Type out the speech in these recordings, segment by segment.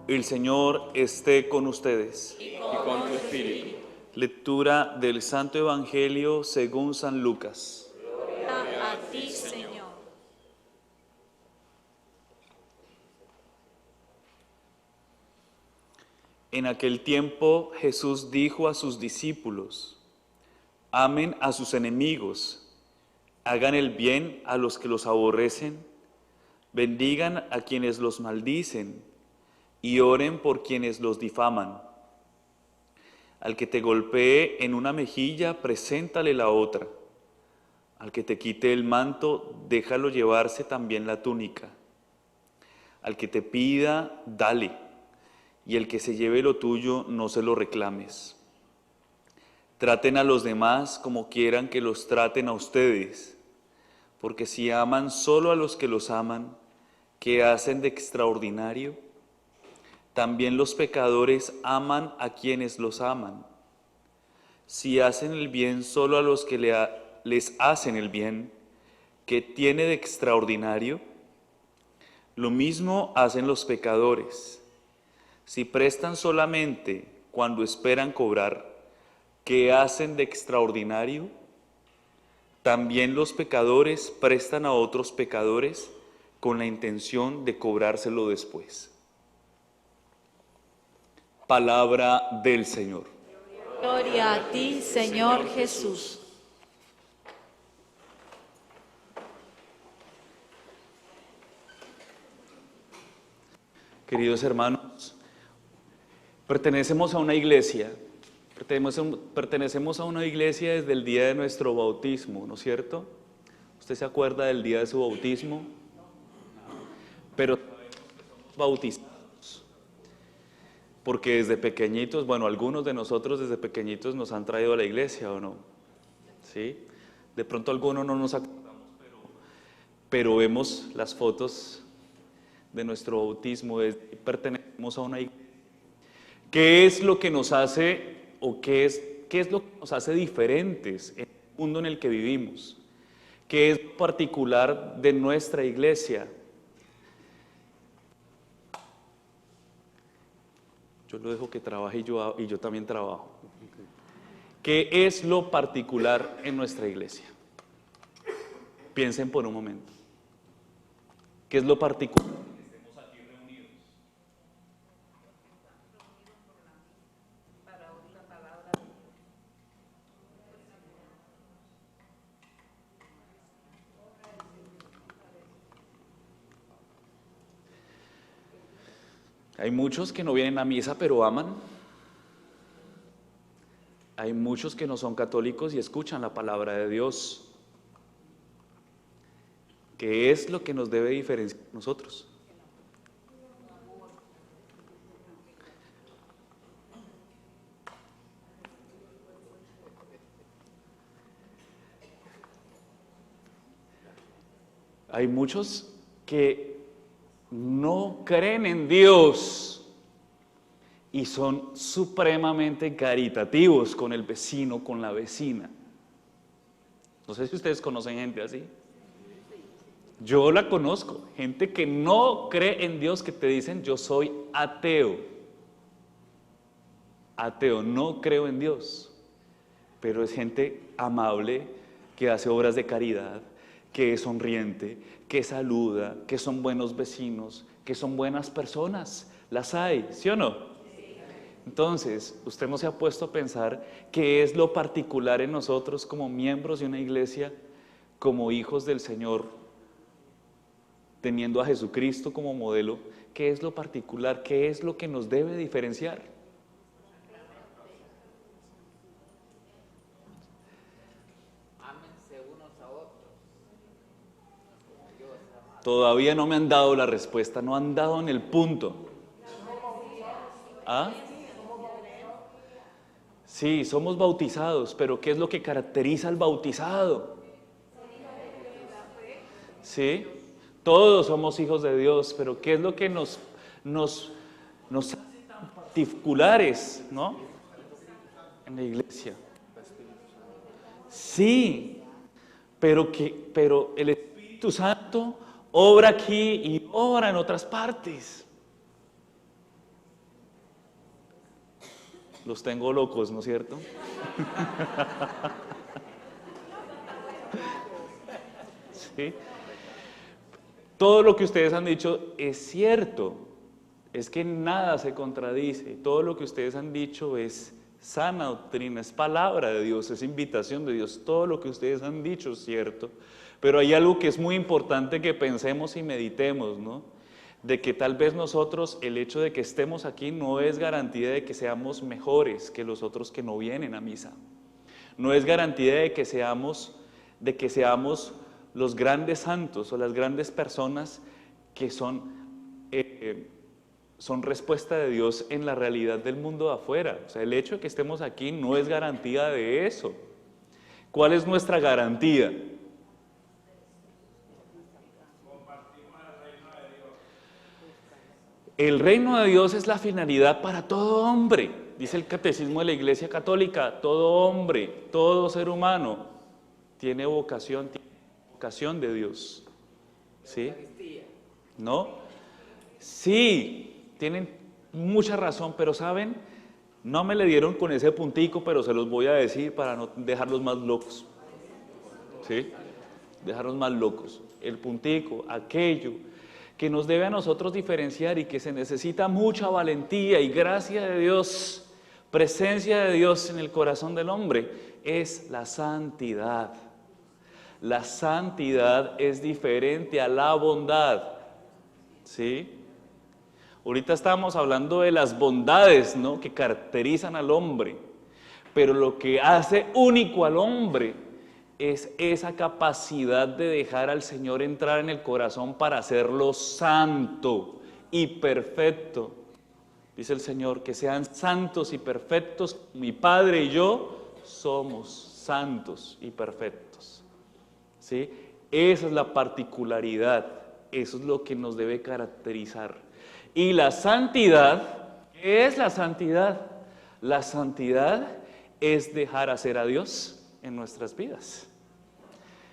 El Señor esté con ustedes. Y con tu espíritu. Lectura del Santo Evangelio según San Lucas. Gloria a ti, Señor. En aquel tiempo Jesús dijo a sus discípulos: amen a sus enemigos, hagan el bien a los que los aborrecen, bendigan a quienes los maldicen y oren por quienes los difaman. Al que te golpee en una mejilla, preséntale la otra. Al que te quite el manto, déjalo llevarse también la túnica. Al que te pida, dale, y el que se lleve lo tuyo, no se lo reclames. Traten a los demás como quieran que los traten a ustedes, porque si aman solo a los que los aman, ¿qué hacen de extraordinario? También los pecadores aman a quienes los aman. Si hacen el bien solo a los que les hacen el bien, ¿qué tiene de extraordinario? Lo mismo hacen los pecadores. Si prestan solamente cuando esperan cobrar, ¿qué hacen de extraordinario? También los pecadores prestan a otros pecadores con la intención de cobrárselo después. Palabra del Señor. Gloria a ti, Señor Jesús. Queridos hermanos, pertenecemos a una iglesia desde el día de nuestro bautismo, ¿no es cierto? ¿Usted se acuerda del día de su bautismo? Pero somos bautizados porque desde pequeñitos, bueno, algunos de nosotros desde pequeñitos nos han traído a la iglesia, ¿o no? ¿Sí? De pronto algunos no nos acordamos, pero vemos las fotos de nuestro bautismo, pertenecemos a una iglesia. ¿Qué es lo que nos hace, o qué es lo que nos hace diferentes en el mundo en el que vivimos? ¿Qué es lo particular de nuestra iglesia? Yo lo dejo que trabaje y yo también trabajo. ¿Qué es lo particular en nuestra iglesia? Piensen por un momento. ¿Qué es lo particular? Estemos aquí reunidos. Hay muchos que no vienen a misa pero aman. Hay muchos que no son católicos y escuchan la palabra de Dios. ¿Qué es lo que nos debe diferenciar a nosotros? Hay muchos que no creen en Dios y son supremamente caritativos con el vecino, con la vecina. No sé si ustedes conocen gente así. Yo la conozco, gente que no cree en Dios, que te dicen: yo soy ateo. Ateo, no creo en Dios. Pero es gente amable, que hace obras de caridad, que es sonriente, que saluda, que son buenos vecinos, que son buenas personas. Las hay, ¿sí o no? Entonces, usted no se ha puesto a pensar qué es lo particular en nosotros como miembros de una iglesia, como hijos del Señor, teniendo a Jesucristo como modelo. ¿Qué es lo particular? ¿Qué es lo que nos debe diferenciar? Ámense unos a otros. Todavía no me han dado la respuesta, no han dado en el punto. ¿Ah? Sí, somos bautizados, pero ¿qué es lo que caracteriza al bautizado? ¿Sí? Todos somos hijos de Dios, pero ¿qué es lo que nos hace tan particulares, ¿no? En la iglesia. Sí, pero el Espíritu Santo obra aquí y obra en otras partes. Los tengo locos, ¿no es cierto? ¿Sí? Todo lo que ustedes han dicho es cierto, es que nada se contradice, todo lo que ustedes han dicho es sana doctrina, es palabra de Dios, es invitación de Dios, todo lo que ustedes han dicho es cierto, pero hay algo que es muy importante que pensemos y meditemos, ¿no? De que tal vez nosotros, el hecho de que estemos aquí no es garantía de que seamos mejores que los otros que no vienen a misa, no es garantía de que seamos los grandes santos o las grandes personas que son respuesta de Dios en la realidad del mundo de afuera. O sea, el hecho de que estemos aquí no es garantía de eso. ¿Cuál es nuestra garantía? El reino de Dios es la finalidad para todo hombre, dice el catecismo de la Iglesia Católica. Todo hombre, todo ser humano tiene vocación de Dios. ¿Sí? ¿No? Sí, tienen mucha razón, pero ¿saben? No me le dieron con ese puntico, pero se los voy a decir para no dejarlos más locos. ¿Sí? Dejarlos más locos. El puntico, aquello que nos debe a nosotros diferenciar y que se necesita mucha valentía y gracia de Dios, presencia de Dios en el corazón del hombre, es la santidad. La santidad es diferente a la bondad, ¿sí? Ahorita estábamos hablando de las bondades, ¿no?, que caracterizan al hombre, pero lo que hace único al hombre es esa capacidad de dejar al Señor entrar en el corazón para hacerlo santo y perfecto. Dice el Señor, que sean santos y perfectos, mi Padre y yo somos santos y perfectos. ¿Sí? Esa es la particularidad, eso es lo que nos debe caracterizar. Y la santidad, ¿qué es la santidad? La santidad es dejar hacer a Dios en nuestras vidas,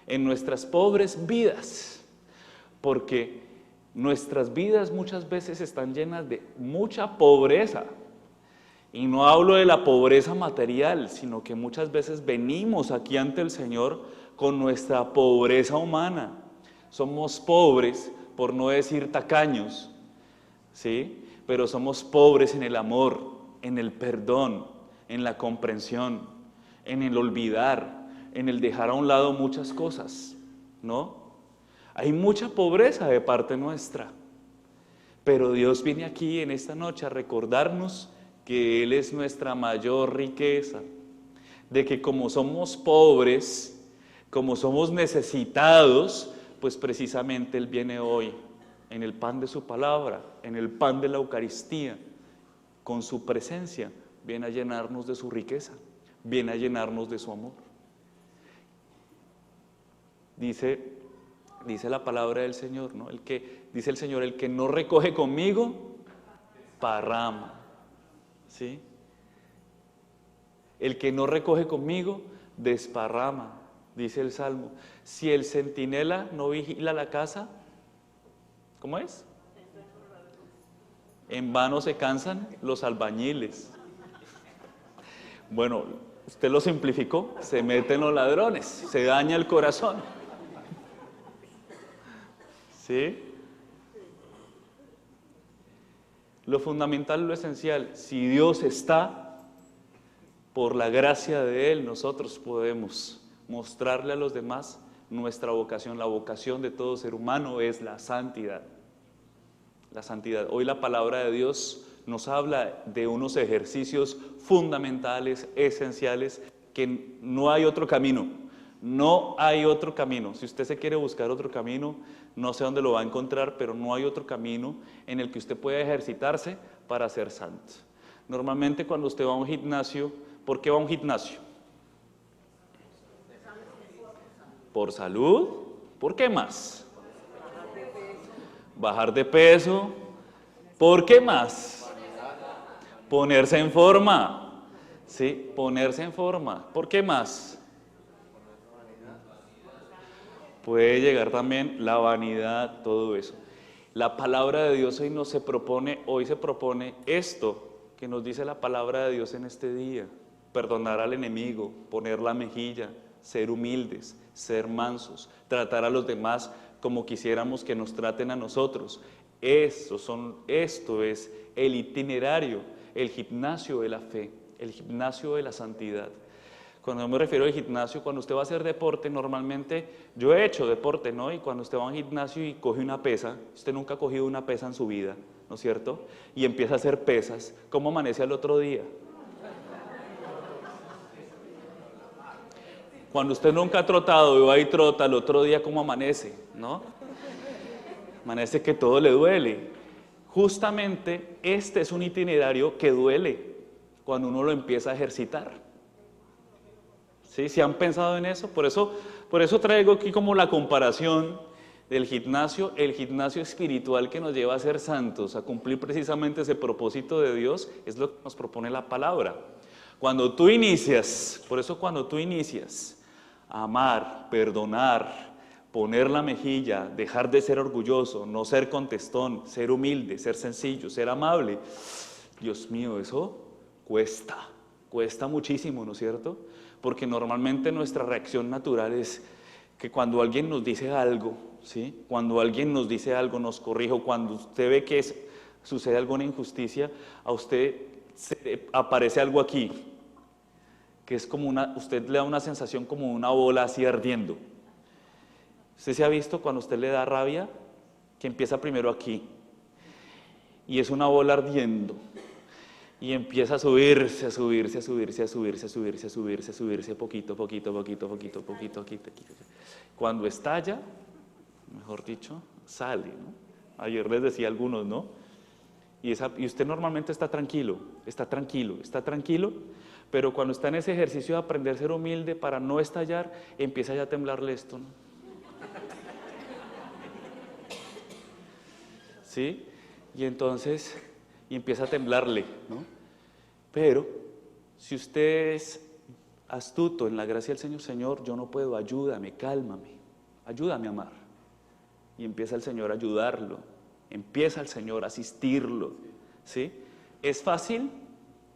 en nuestras pobres vidas, porque nuestras vidas muchas veces están llenas de mucha pobreza. Y no hablo de la pobreza material, sino que muchas veces venimos aquí ante el Señor con nuestra pobreza humana. Somos pobres, por no decir tacaños, ¿sí? Pero somos pobres en el amor, en el perdón, en la comprensión, en el olvidar, en el dejar a un lado muchas cosas, ¿no? Hay mucha pobreza de parte nuestra, pero Dios viene aquí en esta noche a recordarnos que Él es nuestra mayor riqueza, de que como somos pobres, como somos necesitados, pues precisamente Él viene hoy en el pan de su palabra, en el pan de la Eucaristía, con su presencia, viene a llenarnos de su riqueza, viene a llenarnos de su amor. Dice la palabra del Señor, ¿no? Dice el Señor, el que no recoge conmigo, parrama, ¿sí? El que no recoge conmigo, desparrama, dice el Salmo. Si el centinela no vigila la casa, ¿cómo es? En vano se cansan los albañiles. Bueno, usted lo simplificó, se meten los ladrones, se daña el corazón. ¿Sí? Lo fundamental, lo esencial, si Dios está, por la gracia de Él, nosotros podemos mostrarle a los demás nuestra vocación. La vocación de todo ser humano es la santidad. La santidad. Hoy la palabra de Dios nos habla de unos ejercicios fundamentales, esenciales, que no hay otro camino. No hay otro camino. Si usted se quiere buscar otro camino, no sé dónde lo va a encontrar, pero no hay otro camino en el que usted pueda ejercitarse para ser santo. Normalmente cuando usted va a un gimnasio, ¿por qué va a un gimnasio? ¿Por salud? ¿Por qué más? Bajar de peso. ¿Por qué más? Ponerse en forma. ¿Sí? Ponerse en forma. ¿Por qué más? Puede llegar también la vanidad, todo eso. La palabra de Dios hoy se propone esto que nos dice la palabra de Dios en este día. Perdonar al enemigo, poner la mejilla, ser humildes, ser mansos, tratar a los demás como quisiéramos que nos traten a nosotros. Esto es el itinerario, el gimnasio de la fe, el gimnasio de la santidad. Cuando me refiero al gimnasio, cuando usted va a hacer deporte, normalmente, yo he hecho deporte, ¿no? Y cuando usted va a un gimnasio y coge una pesa, usted nunca ha cogido una pesa en su vida, ¿no es cierto? Y empieza a hacer pesas, ¿cómo amanece al otro día? Cuando usted nunca ha trotado y va y trota, al otro día, ¿cómo amanece? ¿No? Amanece que todo le duele. Justamente este es un itinerario que duele cuando uno lo empieza a ejercitar. ¿Sí? ¿Sí han pensado en eso? Por eso traigo aquí como la comparación del gimnasio, el gimnasio espiritual que nos lleva a ser santos, a cumplir precisamente ese propósito de Dios, es lo que nos propone la palabra. Cuando tú inicias, por eso cuando tú inicias a amar, perdonar, poner la mejilla, dejar de ser orgulloso, no ser contestón, ser humilde, ser sencillo, ser amable, Dios mío, eso cuesta muchísimo, ¿no es cierto? Porque normalmente nuestra reacción natural es que cuando alguien nos dice algo, ¿sí? Cuando alguien nos dice algo, nos corrige, o cuando usted ve que sucede alguna injusticia, a usted aparece algo aquí, que es como usted le da una sensación como una bola así ardiendo. ¿Usted se ha visto cuando usted le da rabia? Que empieza primero aquí, y es una bola ardiendo. Y empieza a subirse, poquito. Cuando estalla, mejor dicho, sale, ¿no? Ayer les decía a algunos, ¿no? Y usted normalmente está tranquilo, pero cuando está en ese ejercicio de aprender a ser humilde para no estallar, empieza ya a temblarle esto, ¿no? ¿Sí? Y entonces, empieza a temblarle, ¿no? Pero, si usted es astuto en la gracia del Señor, Señor, yo no puedo, ayúdame, cálmame, ayúdame a amar. Y empieza el Señor a ayudarlo, empieza el Señor a asistirlo, ¿sí? ¿Es fácil?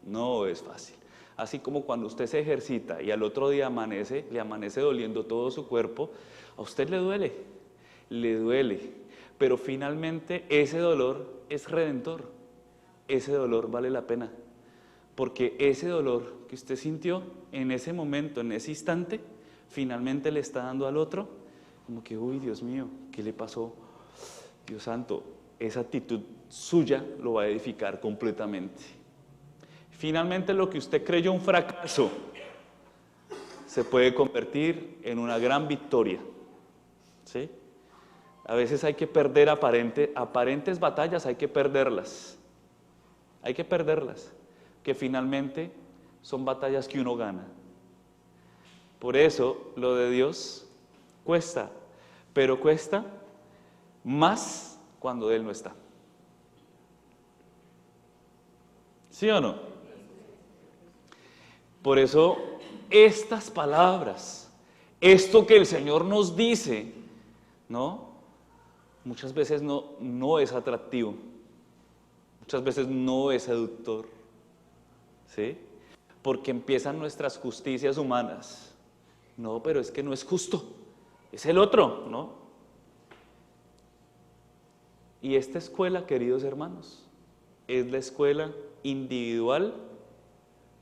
No es fácil. Así como cuando usted se ejercita y al otro día le amanece doliendo todo su cuerpo, a usted le duele, pero finalmente ese dolor es redentor, ese dolor vale la pena. Porque ese dolor que usted sintió en ese momento, en ese instante, finalmente le está dando al otro, como que, uy, Dios mío, ¿qué le pasó? Dios santo, esa actitud suya lo va a edificar completamente. Finalmente lo que usted creyó un fracaso, se puede convertir en una gran victoria, ¿sí? A veces hay que perder aparentes batallas, hay que perderlas, que finalmente son batallas que uno gana. Por eso lo de Dios cuesta, pero cuesta más cuando Él no está. ¿Sí o no? Por eso estas palabras, esto que el Señor nos dice, ¿no? Muchas veces no es atractivo, muchas veces no es seductor, ¿sí? Porque empiezan nuestras justicias humanas. No, pero es que no es justo, es el otro, ¿no? Y esta escuela, queridos hermanos, es la escuela individual,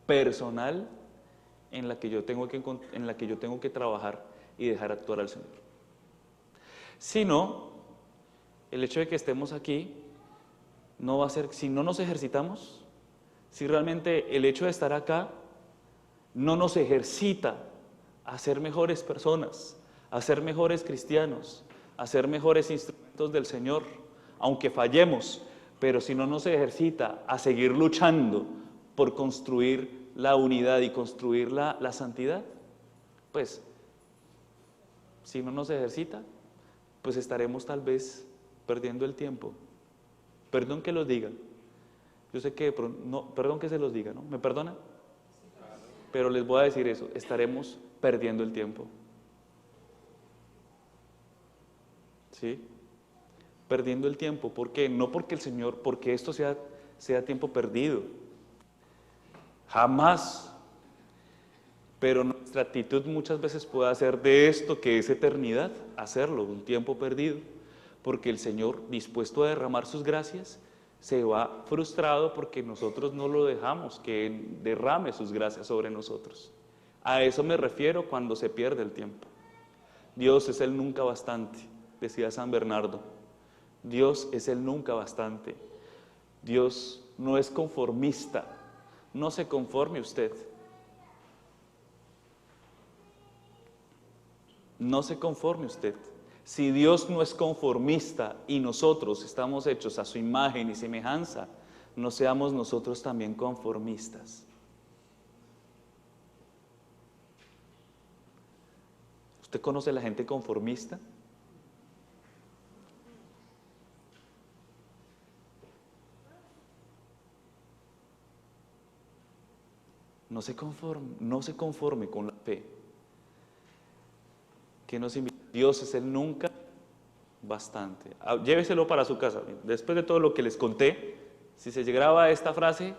personal, en la que yo tengo que trabajar y dejar actuar al Señor. Si no, el hecho de que estemos aquí no va a ser, si no nos ejercitamos, si realmente el hecho de estar acá no nos ejercita a ser mejores personas, a ser mejores cristianos, a ser mejores instrumentos del Señor, aunque fallemos, pero si no nos ejercita a seguir luchando por construir la unidad y construir la santidad, pues, si no nos ejercita, pues estaremos tal vez perdiendo el tiempo. Perdón que los diga. Yo sé que, no, perdón que se los diga, ¿no? ¿Me perdona? Pero les voy a decir eso, estaremos perdiendo el tiempo. ¿Sí? Perdiendo el tiempo. ¿Por qué? No porque el Señor, porque esto sea tiempo perdido. Jamás. Pero nuestra actitud muchas veces puede hacer de esto que es eternidad, hacerlo, un tiempo perdido, porque el Señor, dispuesto a derramar sus gracias, se va frustrado porque nosotros no lo dejamos que derrame sus gracias sobre nosotros. A eso me refiero cuando se pierde el tiempo. Dios es el nunca bastante, decía San Bernardo. Dios es el nunca bastante. Dios no es conformista. No se conforme usted. No se conforme usted. Si Dios no es conformista y nosotros estamos hechos a su imagen y semejanza, no seamos nosotros también conformistas. ¿Usted conoce a la gente conformista? No se conforme con la fe. Que nos invita. Dios es el nunca bastante. Lléveselo para su casa. Después de todo lo que les conté, si se graba a esta frase,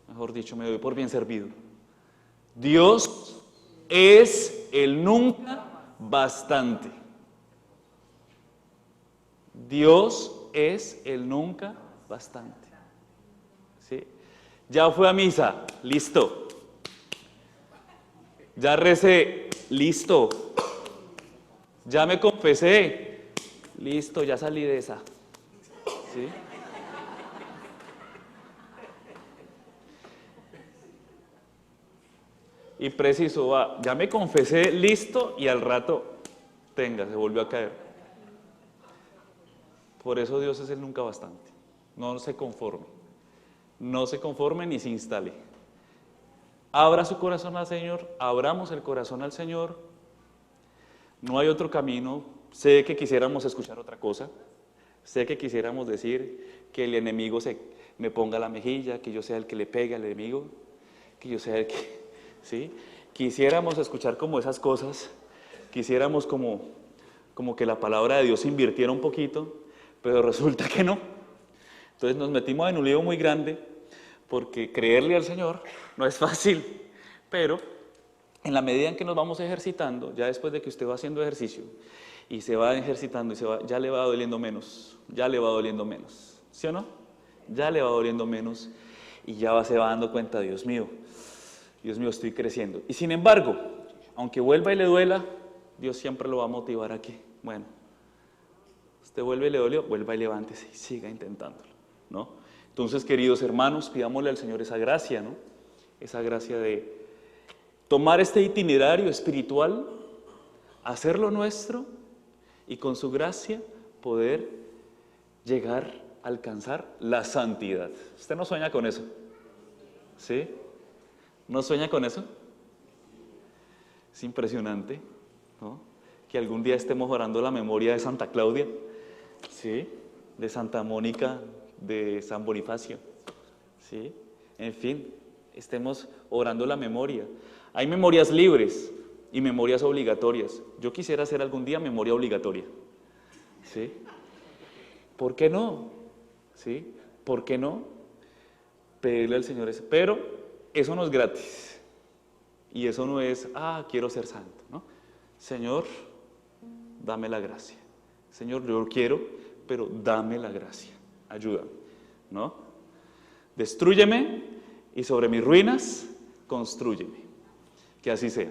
mejor dicho, me doy por bien servido. Dios es el nunca bastante. Dios es el nunca bastante. ¿Sí? Ya fue a misa, listo. Ya recé, listo. Ya me confesé, listo, ya salí de esa. ¿Sí? Y preciso, va, ya me confesé, listo, y al rato, se volvió a caer. Por eso Dios es el nunca bastante. No se conforme. No se conforme ni se instale. Abra su corazón al Señor, abramos el corazón al Señor. No hay otro camino. Sé que quisiéramos escuchar otra cosa. Sé que quisiéramos decir que el enemigo me ponga la mejilla, que yo sea el que le pegue al enemigo, que yo sea el que... ¿sí? Quisiéramos escuchar como esas cosas, quisiéramos como que la palabra de Dios se invirtiera un poquito, pero resulta que no. Entonces nos metimos en un lío muy grande, porque creerle al Señor no es fácil, pero en la medida en que nos vamos ejercitando, ya después de que usted va haciendo ejercicio, y se va ejercitando, ya le va doliendo menos, ¿sí o no? Ya le va doliendo menos, y ya se va dando cuenta, Dios mío, estoy creciendo. Y sin embargo, aunque vuelva y le duela, Dios siempre lo va a motivar aquí. Bueno, usted vuelve y le dolió, vuelva y levántese y siga intentándolo, ¿no? Entonces, queridos hermanos, pidámosle al Señor esa gracia, ¿no? Esa gracia de tomar este itinerario espiritual, hacerlo nuestro y con su gracia poder llegar a alcanzar la santidad. ¿Usted no sueña con eso? ¿Sí? ¿No sueña con eso? Es impresionante, ¿no? Que algún día estemos orando la memoria de Santa Claudia, ¿sí? De Santa Mónica, de San Bonifacio, ¿sí? En fin, estemos orando la memoria. Hay memorias libres y memorias obligatorias. Yo quisiera hacer algún día memoria obligatoria, ¿sí? ¿Por qué no? ¿Sí? ¿Por qué no? Pedirle al Señor eso. Pero eso no es gratis. Y eso no es, quiero ser santo, ¿no? Señor, dame la gracia. Señor, yo quiero, pero dame la gracia. Ayúdame, ¿no? Destrúyeme y sobre mis ruinas, constrúyeme. Que así sea.